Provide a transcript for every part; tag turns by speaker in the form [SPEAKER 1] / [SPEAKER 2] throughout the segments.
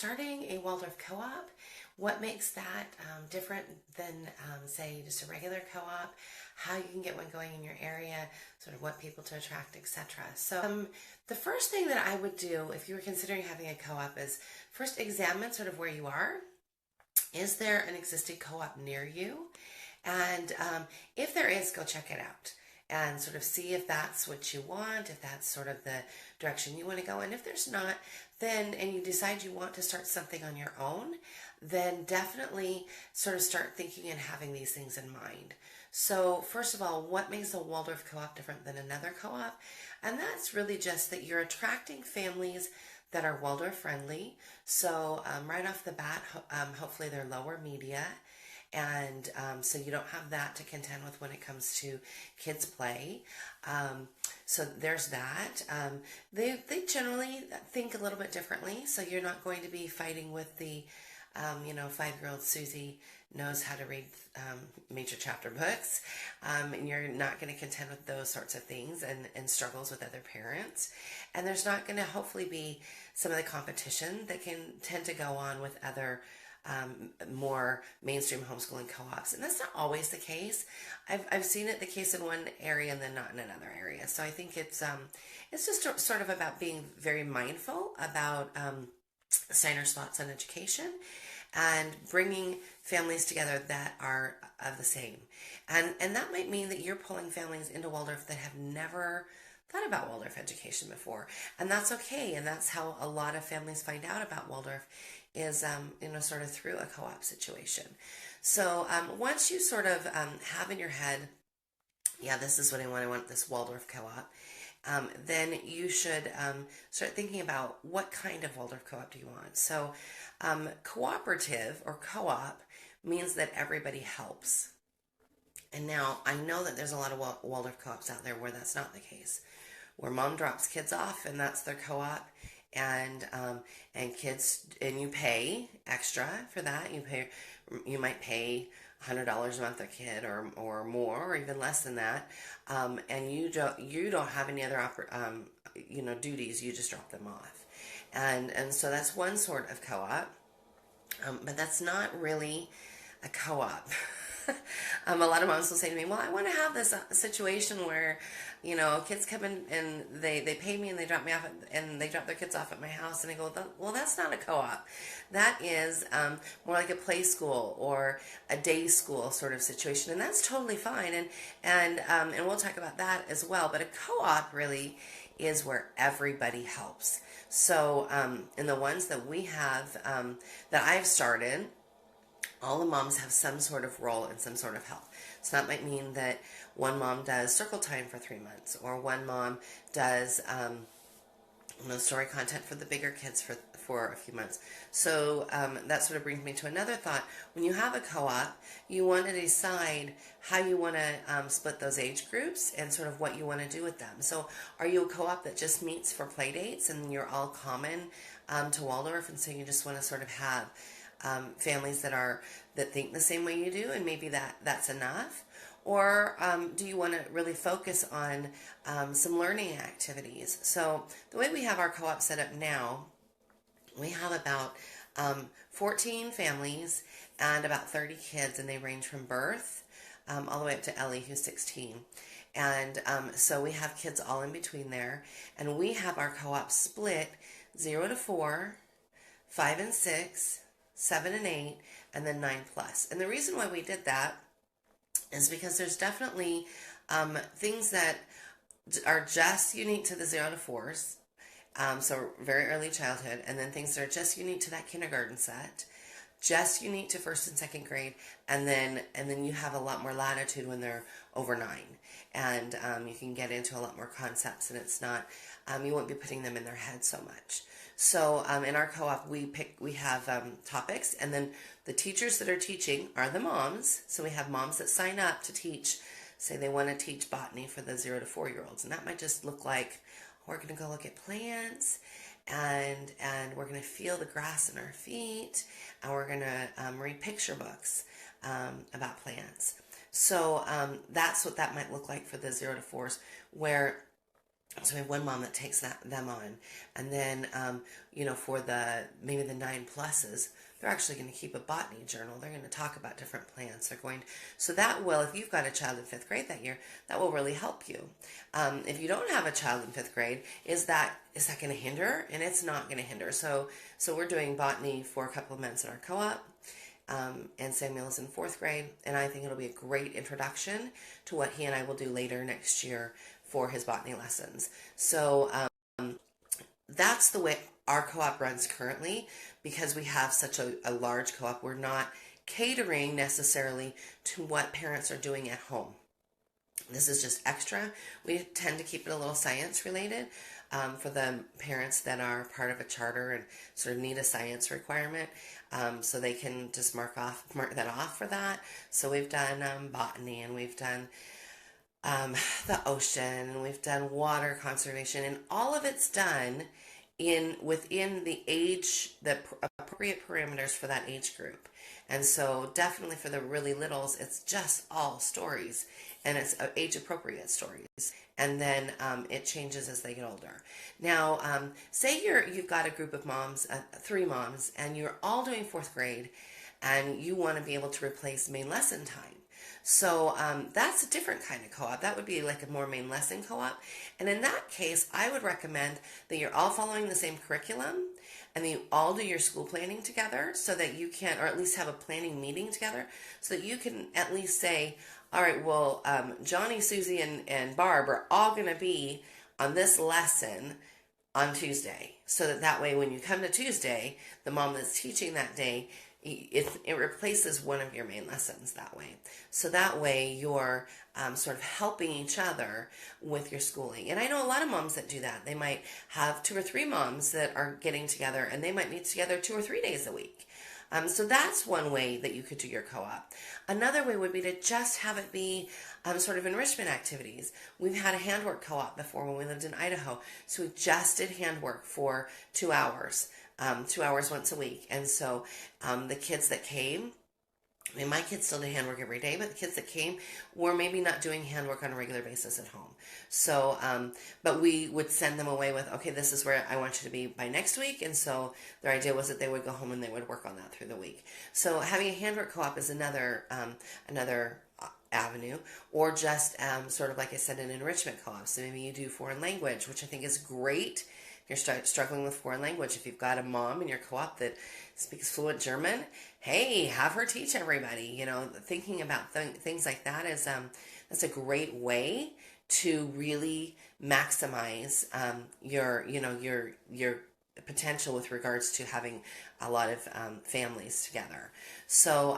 [SPEAKER 1] starting a Waldorf co-op, what makes that different than, say, just a regular co-op, how you can get one going in your area, sort of what people to attract, etc. So the first thing that I would do if you were considering having a co-op is first examine sort of where you are. Is there an existing co-op near you? And if there is, go check it out and sort of see if that's what you want, if that's sort of the direction you want to go. And if there's not, then, and you decide you want to start something on your own, then definitely sort of start thinking and having these things in mind. So first of all, what makes a Waldorf co-op different than another co-op? And that's really just that you're attracting families that are Waldorf friendly. So right off the bat, hopefully they're lower media. And so you don't have that to contend with when it comes to kids play. So there's that. They generally think a little bit differently. So you're not going to be fighting with the 5-year-old Susie knows how to read major chapter books. And you're not going to contend with those sorts of things and struggles with other parents. And there's not going to hopefully be some of the competition that can tend to go on with other more mainstream homeschooling co-ops. And that's not always the case. I've seen it the case in one area and then not in another area. So I think it's just sort of about being very mindful about Steiner's thoughts on education and bringing families together that are of the same. And that might mean that you're pulling families into Waldorf that have never thought about Waldorf education before. And that's okay. And that's how a lot of families find out about Waldorf is, sort of through a co-op situation. So once you sort of have in your head, yeah, this is what I want this Waldorf co-op, then you should start thinking about what kind of Waldorf co-op do you want. So cooperative or co-op means that everybody helps. And now I know that there's a lot of Waldorf co-ops out there where that's not the case, where mom drops kids off and that's their co-op. And kids, and you pay extra for that. You might pay $100 a month a kid, or more, or even less than that. And you don't have any other duties. You just drop them off, and so that's one sort of co-op. But that's not really a co-op. A lot of moms will say to me, well, I want to have this situation where, kids come in and they pay me and they drop me off and they drop their kids off at my house. And I go, well, that's not a co-op. That is more like a play school or a day school sort of situation. And that's totally fine. And we'll talk about that as well. But a co-op really is where everybody helps. So in the ones that we have, that I've started, all the moms have some sort of role and some sort of help. So that might mean that one mom does circle time for 3 months, or one mom does story content for the bigger kids for a few months. So that sort of brings me to another thought. When you have a co-op, you want to decide how you want to split those age groups and sort of what you want to do with them. So are you a co-op that just meets for play dates and you're all common to Waldorf, and so you just want to sort of have families that think the same way you do, and maybe that's enough? Or do you want to really focus on some learning activities? So the way we have our co-op set up now, we have about 14 families and about 30 kids, and they range from birth all the way up to Ellie, who's 16. And so we have kids all in between there, and we have our co-op split 0 to 4, 5 and 6, 7 and 8, and then 9 plus. And the reason why we did that is because there's definitely things that are just unique to the 0 to 4s, so very early childhood, and then things that are just unique to that kindergarten set, just unique to 1st and 2nd grade, and then you have a lot more latitude when they're over 9, and you can get into a lot more concepts, and it's not, you won't be putting them in their head so much. So in our co-op, we have topics, and then the teachers that are teaching are the moms. So we have moms that sign up to teach, say they want to teach botany for the 0 to 4-year-olds, and that might just look like, we're going to go look at plants, and we're going to feel the grass in our feet, and we're going to read picture books about plants. So that's what that might look like for the 0 to 4s, where So we have one mom that takes them on, and then for maybe the 9+s, they're actually going to keep a botany journal. They're going to talk about different plants. So that will, if you've got a child in 5th grade that year, that will really help you. If you don't have a child in 5th grade, is that going to hinder? And it's not going to hinder. So we're doing botany for a couple of months in our co-op. And Samuel is in 4th grade, and I think it'll be a great introduction to what he and I will do later next year for his botany lessons. So that's the way our co-op runs currently, because we have such a large co-op. We're not catering necessarily to what parents are doing at home. This is just extra. We tend to keep it a little science related for the parents that are part of a charter and sort of need a science requirement, so they can just mark that off for that. So we've done botany, and we've done the ocean, and we've done water conservation, and all of it's done within the appropriate parameters for that age group. And so definitely for the really littles, it's just all stories, and it's age appropriate stories. And then it changes as they get older. Now, say you've got a group of moms, 3 moms, and you're all doing 4th grade, and you want to be able to replace main lesson time. So that's a different kind of co-op. That would be like a more main lesson co-op. And in that case, I would recommend that you're all following the same curriculum, and then you all do your school planning together, so that you can, or at least have a planning meeting together, so that you can at least say, all right, well, Johnny, Susie, and Barb are all going to be on this lesson on Tuesday. So that way when you come to Tuesday, the mom that's teaching that day, it replaces one of your main lessons that way. So that way you're sort of helping each other with your schooling. And I know a lot of moms that do that. They might have 2 or 3 moms that are getting together, and they might meet together 2 or 3 days a week. So that's one way that you could do your co-op. Another way would be to just have it be sort of enrichment activities. We've had a handwork co-op before when we lived in Idaho. So we just did handwork for 2 hours. 2 hours once a week. And so the kids that came, I mean, my kids still did handwork every day, but the kids that came were maybe not doing handwork on a regular basis at home. So, but we would send them away with, okay, this is where I want you to be by next week. And so their idea was that they would go home and they would work on that through the week. So having a handwork co-op is another avenue, or just sort of like I said, an enrichment co-op. So maybe you do foreign language, which I think is great. You're struggling with foreign language. If you've got a mom in your co-op that speaks fluent German, hey, have her teach everybody. Thinking about things like that is that's a great way to really maximize your potential with regards to having a lot of families together. So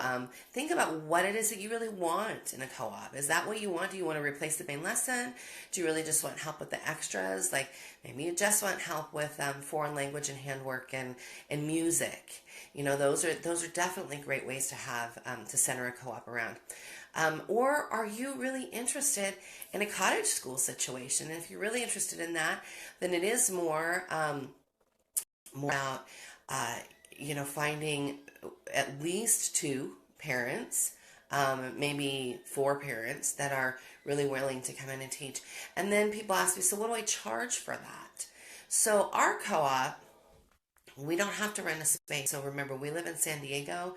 [SPEAKER 1] think about what it is that you really want in a co-op. Is that what you want? Do you want to replace the main lesson? Do you really just want help with the extras? Like maybe you just want help with foreign language and handwork and music. Those are definitely great ways to have to center a co-op around. Or are you really interested in a cottage school situation? And if you're really interested in that, then it is more about finding at least 2 parents, maybe 4 parents that are really willing to come in and teach. And then people ask me, so what do I charge for that? So our co-op, we don't have to rent a space. So remember, we live in San Diego,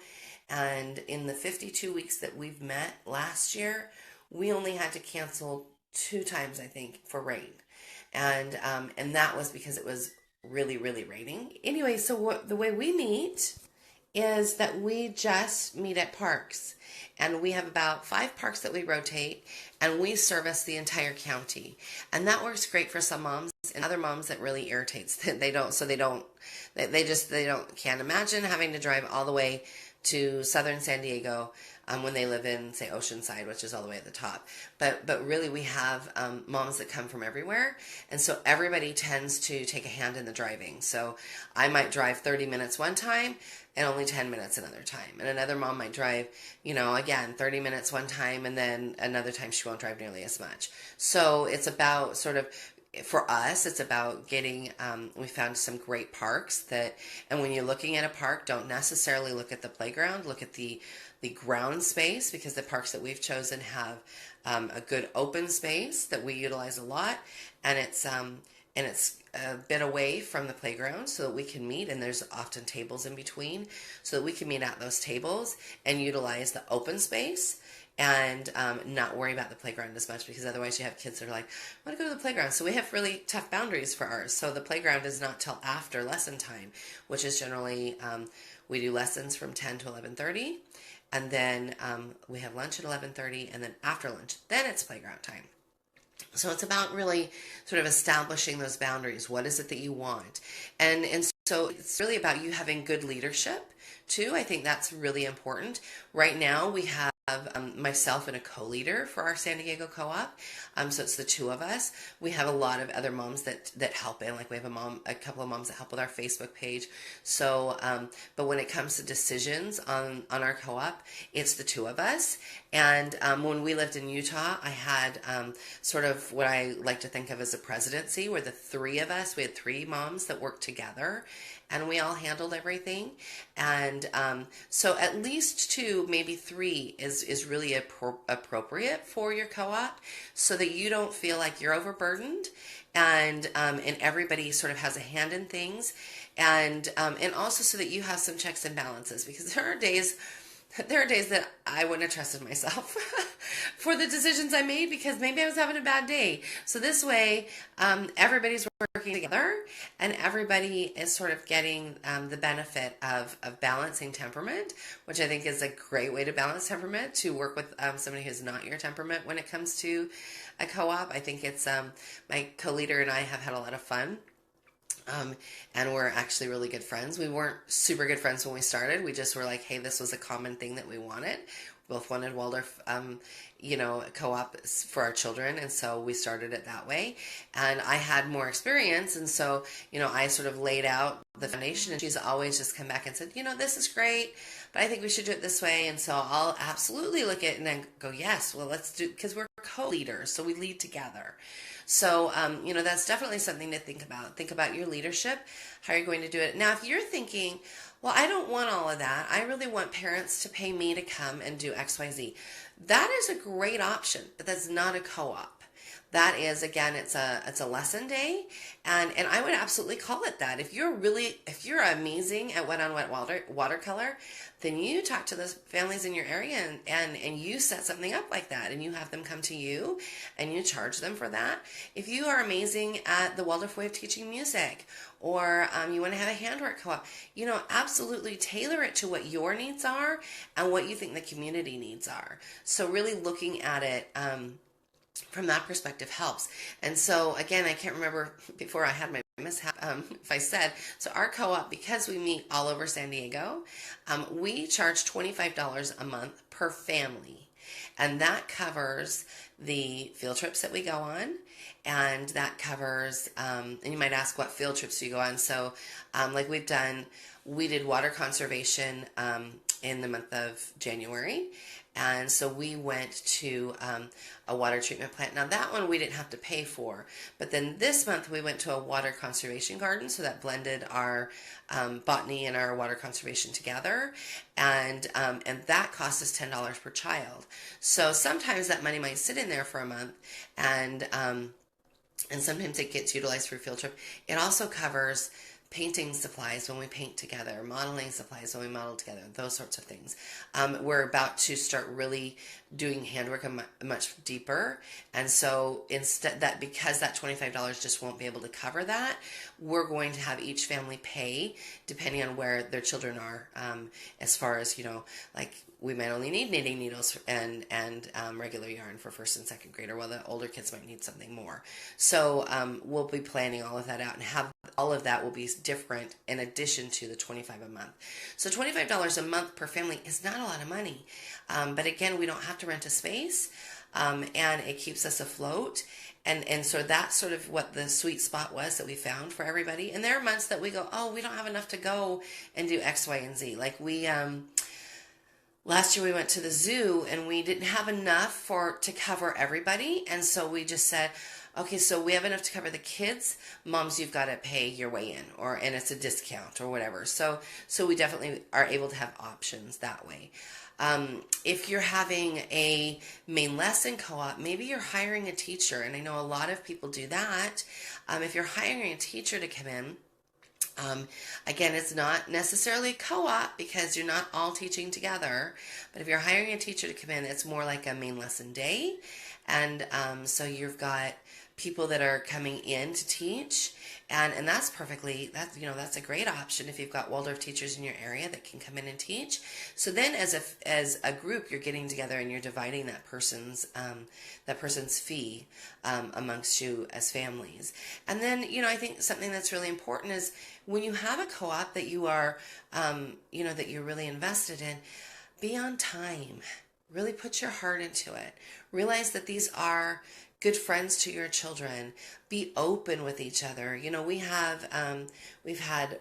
[SPEAKER 1] and in the 52 weeks that we've met last year, we only had to cancel 2 times, I think, for rain. And that was because it was really, really raining. Anyway, so the way we meet is that we just meet at parks. And we have about 5 parks that we rotate, and we service the entire county. And that works great for some moms, and other moms that really irritates that they can't imagine having to drive all the way to southern San Diego when they live in, say, Oceanside, which is all the way at the top. But really we have moms that come from everywhere, and so everybody tends to take a hand in the driving. So I might drive 30 minutes one time and only 10 minutes another time. And another mom might drive, again, 30 minutes one time, and then another time she won't drive nearly as much. So it's about sort of, for us, it's about getting, we found some great parks and when you're looking at a park, don't necessarily look at the playground, look at the ground space, because the parks that we've chosen have a good open space that we utilize a lot, and it's a bit away from the playground so that we can meet, and there's often tables in between so that we can meet at those tables and utilize the open space and not worry about the playground as much, because otherwise you have kids that are like, I want to go to the playground. So we have really tough boundaries for ours. So the playground is not till after lesson time, which is generally, we do lessons from 10 to 11:30, and then we have lunch at 11:30, and then after lunch, then it's playground time. So it's about really sort of establishing those boundaries. What is it that you want? And so it's really about you having good leadership too. I think that's really important. Right now we have myself and a co-leader for our San Diego co-op. So it's the two of us. We have a lot of other moms that help in. Like we have a couple of moms that help with our Facebook page. So, but when it comes to decisions on our co-op, it's the two of us. And when we lived in Utah, I had sort of what I like to think of as a presidency, where the three of us, we had three moms that worked together, and we all handled everything. And so at least two, maybe three is really appropriate for your co-op, so that you don't feel like you're overburdened, and everybody sort of has a hand in things, and also so that you have some checks and balances, because there are days that I wouldn't have trusted myself for the decisions I made, because maybe I was having a bad day. So this way, everybody's working together, and everybody is sort of getting the benefit of balancing temperament, which I think is a great way to balance temperament, to work with somebody who's not your temperament when it comes to a co-op. I think it's my co-leader and I have had a lot of fun. And we're actually really good friends. We weren't super good friends when we started. We just were like, hey, this was a common thing that we wanted. We both wanted Waldorf, co-op for our children, and so we started it that way. And I had more experience, and so, I sort of laid out the foundation, and she's always just come back and said, this is great, but I think we should do it this way. And so I'll absolutely look at it and then go, yes, well, let's do, because we're co-leaders, so we lead together. So, that's definitely something to think about. Think about your leadership, how you're going to do it. Now, if you're thinking, well, I don't want all of that, I really want parents to pay me to come and do XYZ. That is a great option, but that's not a co-op. That is, again, it's a lesson day, and I would absolutely call it that. If you're amazing at wet-on-wet watercolor, then you talk to those families in your area and you set something up like that, and you have them come to you and you charge them for that. If you are amazing at the Waldorf way of teaching music, or you want to have a handwork co-op, absolutely tailor it to what your needs are and what you think the community needs are. So really looking at it from that perspective helps. And so again, I can't remember before I had my mishap if I said, so our co-op, because we meet all over San Diego, we charge $25 a month per family, and that covers the field trips that we go on, and that covers and you might ask, what field trips do you go on? So like we did water conservation in the month of January. And so we went to a water treatment plant. Now that one we didn't have to pay for, but then this month we went to a water conservation garden, so that blended our botany and our water conservation together, and that cost us $10 per child. So sometimes that money might sit in there for a month, and sometimes it gets utilized for a field trip. It also covers painting supplies when we paint together, modeling supplies when we model together, those sorts of things. We're about to start really doing handwork much deeper, and so because that $25 just won't be able to cover that, we're going to have each family pay depending on where their children are, as far as, like we might only need knitting needles and regular yarn for first and second grader, while the older kids might need something more. So we'll be planning all of that out, and have all of that will be different in addition to the $25 a month. So $25 a month per family is not a lot of money, but again, we don't have to rent a space, and it keeps us afloat. And so that's sort of what the sweet spot was that we found for everybody. And there are months that we go, oh, we don't have enough to go and do X, Y, and Z. Like last year we went to the zoo and we didn't have enough to cover everybody, and so we just said, Okay, so we have enough to cover the kids. Moms, you've got to pay your way in, and it's a discount or whatever. So we definitely are able to have options that way. If you're having a main lesson co-op, maybe you're hiring a teacher, and I know a lot of people do that. If you're hiring a teacher to come in, again, it's not necessarily co-op because you're not all teaching together, but if you're hiring a teacher to come in, it's more like a main lesson day. And so you've got people that are coming in to teach, and that's a great option if you've got Waldorf teachers in your area that can come in and teach. So then as a group, you're getting together and you're dividing that person's fee amongst you as families. And then I think something that's really important is when you have a co-op that you are that you're really invested in, be on time. Really put your heart into it. Realize that these are good friends to your children. Be open with each other. We've had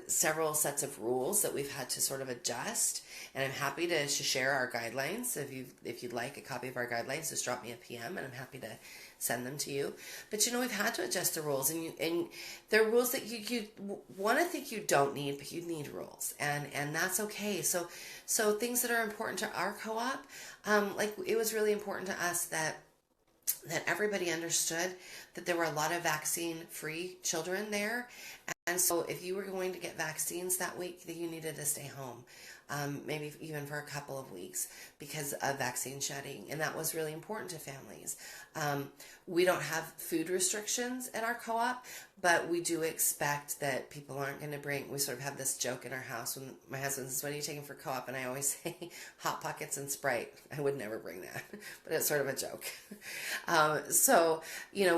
[SPEAKER 1] several sets of rules that we've had to sort of adjust, and I'm happy to share our guidelines. If you'd like a copy of our guidelines, just drop me a PM, and I'm happy to send them to you. But we've had to adjust the rules, and there are rules that you want to think you don't need, but you need rules, and that's okay. So things that are important to our co-op, like it was really important to us that everybody understood that there were a lot of vaccine-free children there. And so if you were going to get vaccines that week, that you needed to stay home, maybe even for a couple of weeks because of vaccine shedding. And that was really important to families. We don't have food restrictions at our co-op, but we do expect that people aren't going to bring, we sort of have this joke in our house when my husband says, what are you taking for co-op? And I always say Hot Pockets and Sprite. I would never bring that, but it's sort of a joke.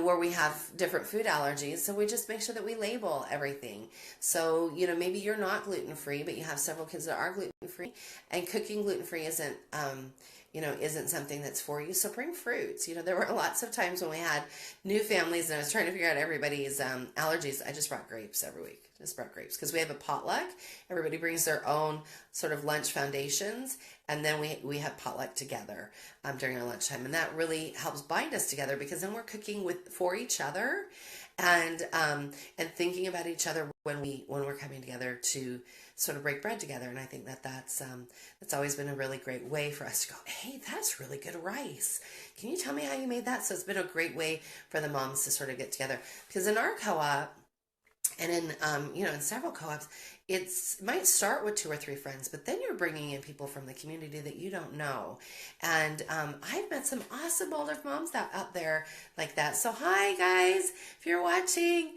[SPEAKER 1] Where we have different food allergies, so we just make sure that we label everything. So, maybe you're not gluten-free, but you have several kids that are gluten-free, and cooking gluten-free isn't something that's for you. So bring fruits. There were lots of times when we had new families and I was trying to figure out everybody's allergies. I just brought grapes every week. Just brought grapes because we have a potluck. Everybody brings their own sort of lunch foundations, and then we have potluck together during our lunchtime, and that really helps bind us together because then we're cooking for each other, and thinking about each other when we're coming together to sort of break bread together. And I think that's always been a really great way for us to go, hey, that's really good rice. Can you tell me how you made that? So it's been a great way for the moms to sort of get together, because in our co-op, and in several co-ops, it might start with 2 or 3 friends, but then you're bringing in people from the community that you don't know. And I've met some awesome Waldorf moms out there like that. So hi guys, if you're watching,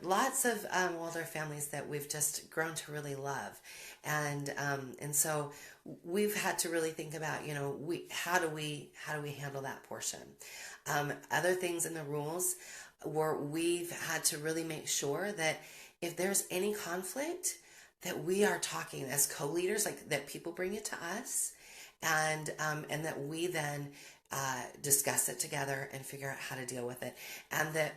[SPEAKER 1] lots of Waldorf families that we've just grown to really love. And so we've had to really think about, how do we handle that portion? Other things in the rules where we've had to really make sure that if there's any conflict, that we are talking as co-leaders, like that people bring it to us, and that we then discuss it together and figure out how to deal with it, and that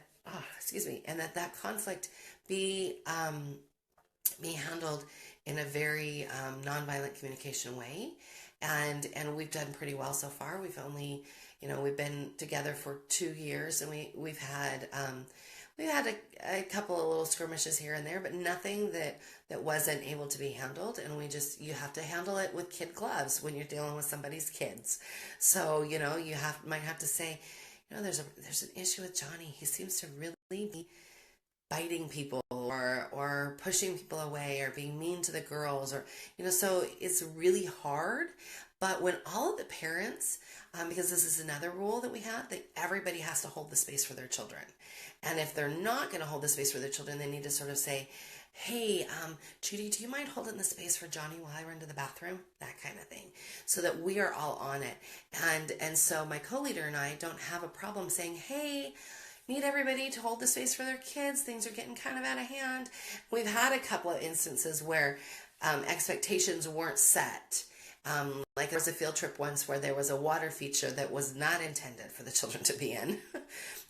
[SPEAKER 1] that conflict be handled in a very nonviolent communication way, and we've done pretty well so far. We've only we've been together for 2 years, and we've had a couple of little skirmishes here and there, but nothing that wasn't able to be handled. And you have to handle it with kid gloves when you're dealing with somebody's kids. So might have to say, there's an issue with Johnny. He seems to really be biting people or pushing people away or being mean to the girls, or so it's really hard. But when all of the parents, because this is another rule that we have, that everybody has to hold the space for their children. And if they're not going to hold the space for their children, they need to sort of say, hey, Judy, do you mind holding the space for Johnny while I run to the bathroom? That kind of thing. So that we are all on it. And so my co-leader and I don't have a problem saying, hey, need everybody to hold the space for their kids. Things are getting kind of out of hand. We've had a couple of instances where expectations weren't set. Like there was a field trip once where there was a water feature that was not intended for the children to be in.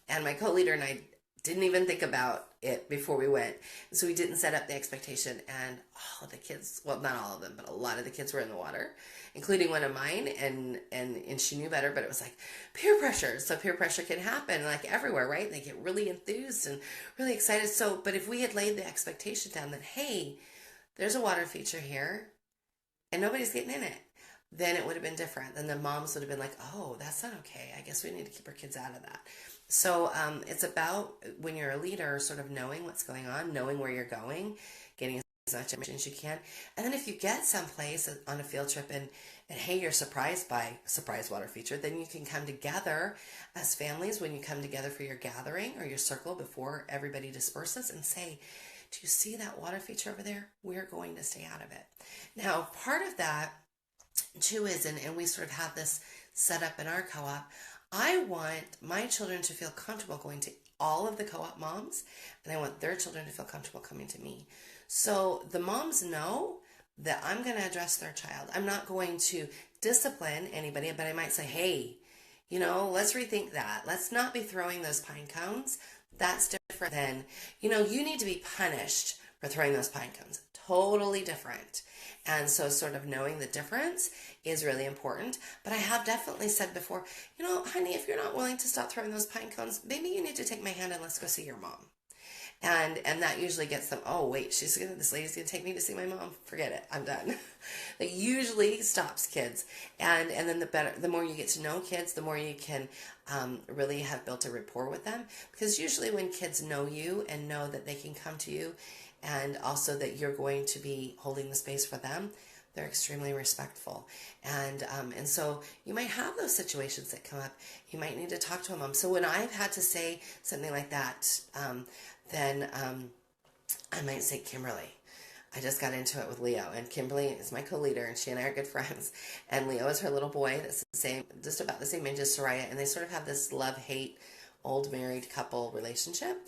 [SPEAKER 1] And my co-leader and I didn't even think about it before we went. So we didn't set up the expectation, and all of the kids, well, not all of them, but a lot of the kids were in the water, including one of mine, and she knew better, but it was like peer pressure. So peer pressure can happen like everywhere, right? They get really enthused and really excited. So, but if we had laid the expectation down that, hey, there's a water feature here and nobody's getting in it, then it would have been different. Then the moms would have been like, oh, that's not okay. I guess we need to keep our kids out of that. So it's about, when you're a leader, sort of knowing what's going on, knowing where you're going, getting as much information as you can. And then if you get someplace on a field trip and hey, you're surprised by surprise water feature, then you can come together as families when you come together for your gathering or your circle before everybody disperses and say, do you see that water feature over there? We're going to stay out of it. Now, part of that too is, and we sort of have this set up in our co-op, I want my children to feel comfortable going to all of the co-op moms, and I want their children to feel comfortable coming to me. So the moms know that I'm going to address their child. I'm not going to discipline anybody, but I might say, hey, let's rethink that. Let's not be throwing those pine cones. That's different than, you need to be punished for throwing those pine cones. Totally different. And so sort of knowing the difference is really important. But I have definitely said before, honey, if you're not willing to stop throwing those pine cones, maybe you need to take my hand and let's go see your mom. And that usually gets them, oh, wait, this lady's going to take me to see my mom. Forget it. I'm done. That usually stops kids. And then the more you get to know kids, the more you can really have built a rapport with them. Because usually when kids know you and know that they can come to you, and also that you're going to be holding the space for them, they're extremely respectful. And so you might have those situations that come up. You might need to talk to a mom. So when I've had to say something like that, then I might say, Kimberly, I just got into it with Leo, and Kimberly is my co-leader, and she and I are good friends. And Leo is her little boy that's just about the same age as Soraya, and they sort of have this love-hate old married couple relationship.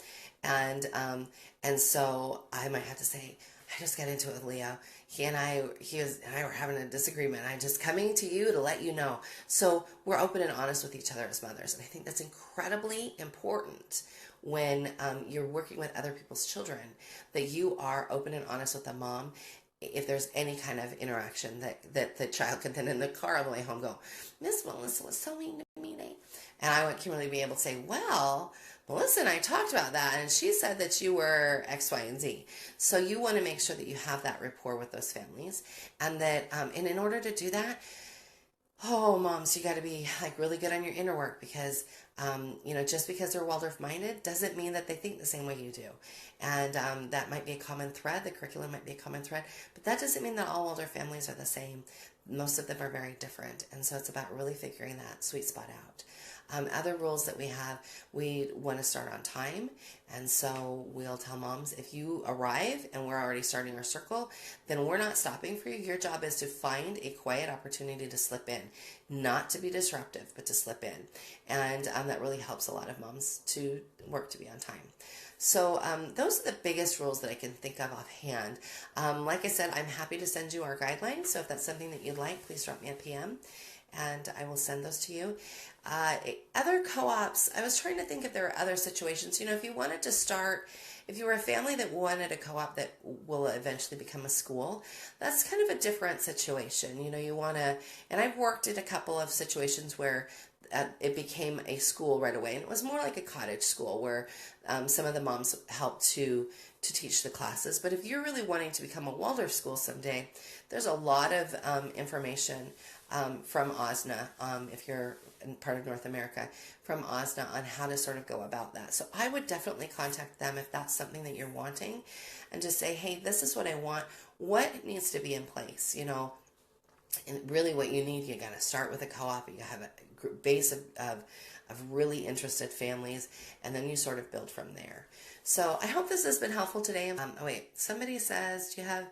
[SPEAKER 1] And so I might have to say, I just got into it with Leo. He and I were having a disagreement. I'm just coming to you to let you know. So we're open and honest with each other as mothers. And I think that's incredibly important when you're working with other people's children, that you are open and honest with the mom. If there's any kind of interaction that the child can then in the car on the way home go, Miss Melissa was so mean to me today. And I want Kimberly to be able to say, well, Melissa and I talked about that, and she said that you were X, Y, and Z. So you want to make sure that you have that rapport with those families, and that, and in order to do that, oh, moms, you got to be like really good on your inner work, because, just because they're Waldorf minded doesn't mean that they think the same way you do. And that might be a common thread. The curriculum might be a common thread, but that doesn't mean that all Waldorf families are the same. Most of them are very different. And so it's about really figuring that sweet spot out. Other rules that we have, we want to start on time. And so we'll tell moms, if you arrive and we're already starting our circle, then we're not stopping for you. Your job is to find a quiet opportunity to slip in, not to be disruptive, but to slip in. And that really helps a lot of moms to work to be on time. So those are the biggest rules that I can think of offhand. Like I said, I'm happy to send you our guidelines. So if that's something that you'd like, please drop me a PM and I will send those to you. Other co-ops, I was trying to think if there are other situations. If you wanted to start, if you were a family that wanted a co-op that will eventually become a school, that's kind of a different situation. You want to, and I've worked in a couple of situations where it became a school right away, and it was more like a cottage school where some of the moms helped to teach the classes. But if you're really wanting to become a Waldorf school someday, there's a lot of information from OSNA, if you're in part of North America, from OSNA on how to sort of go about that. So I would definitely contact them if that's something that you're wanting, and just say, hey, this is what I want. What needs to be in place? And really what you need, you got to start with a co-op. You have a base of really interested families, and then you sort of build from there. So I hope this has been helpful today. Somebody says, do you have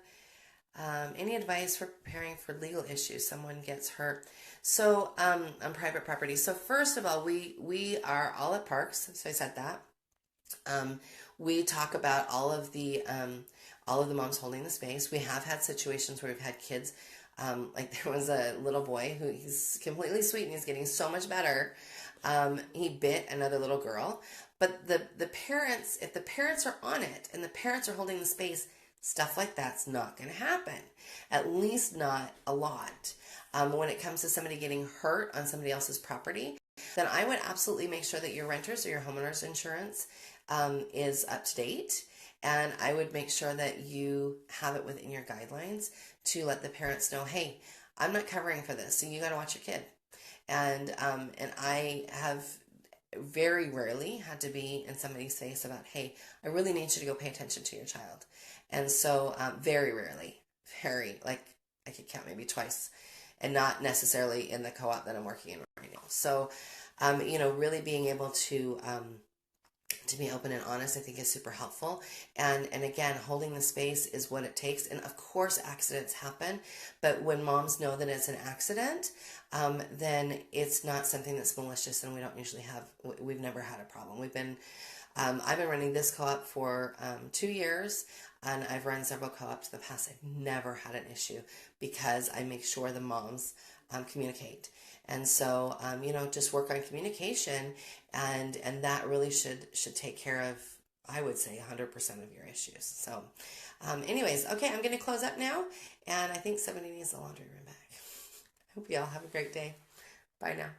[SPEAKER 1] any advice for preparing for legal issues? Someone gets hurt. So on private property. So first of all, we are all at parks. So I said that. We talk about all of the moms holding the space. We have had situations where we've had kids. Like there was a little boy who he's completely sweet and he's getting so much better. He bit another little girl, But the parents, if the parents are on it and the parents are holding the space, stuff like that's not going to happen. At least not a lot. When it comes to somebody getting hurt on somebody else's property, then I would absolutely make sure that your renters or your homeowner's insurance is up to date. And I would make sure that you have it within your guidelines to let the parents know, hey, I'm not covering for this, so you got to watch your kid. And I have very rarely had to be in somebody's face about, hey, I really need you to go pay attention to your child. And so very rarely, like I could count maybe twice, and not necessarily in the co-op that I'm working in right now. So, really being able to be open and honest, I think is super helpful. And again, holding the space is what it takes. And of course, accidents happen, but when moms know that it's an accident, then it's not something that's malicious, and we've never had a problem. I've been running this co-op for 2 years, and I've run several co-ops in the past. I've never had an issue because I make sure the moms communicate. And so, just work on communication, and that really should take care of, I would say, 100% of your issues. So, anyways, okay, I'm going to close up now, and I think somebody needs the laundry room back. Hope you all have a great day. Bye now.